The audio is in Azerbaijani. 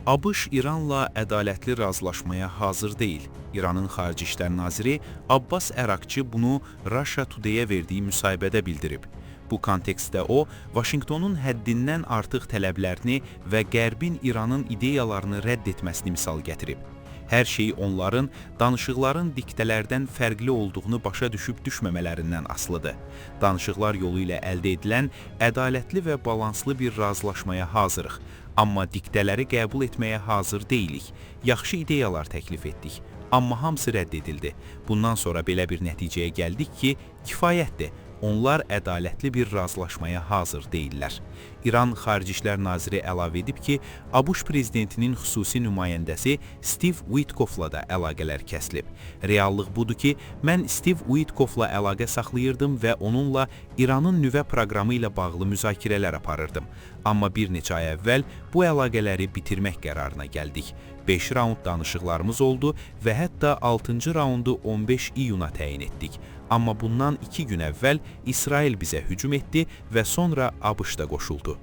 ABŞ İranla ədalətli razılaşmaya hazır deyil. İranın Xarici İşlər Naziri Abbas Əraqçı bunu Russia Today-ə verdiyi müsahibədə bildirib. Bu kontekstdə o, Vaşinqtonun həddindən artıq tələblərini və Qərbin İranın ideyalarını rədd etməsini misal gətirib. Hər şey onların danışıqların diktələrdən fərqli olduğunu başa düşüb düşməmələrindən asılıdır. Danışıqlar yolu ilə əldə edilən ədalətli və balanslı bir razılaşmaya hazırıq. Amma diktələri qəbul etməyə hazır deyilik. Yaxşı ideyalar təklif etdik. Amma hamısı rədd edildi. Bundan sonra belə bir nəticəyə gəldik ki, kifayətdir. Onlar ədalətli bir razılaşmaya hazır deyirlər. İran Xarici İşlər Naziri əlavə edib ki, ABŞ prezidentinin xüsusi nümayəndəsi Steve Witkoffla da əlaqələr kəsilib. Reallıq budur ki, mən Steve Witkoffla əlaqə saxlayırdım və onunla İranın nüvə proqramı ilə bağlı müzakirələr aparırdım. Amma bir neçə ay əvvəl bu əlaqələri bitirmək qərarına gəldik. 5 raund danışıqlarımız oldu və hətta 6-cı raundu 15 iyuna təyin etdik. Amma bundan 2 gün əvvəl İsrail bizə hücum etdi və sonra ABŞ da qoşuldu.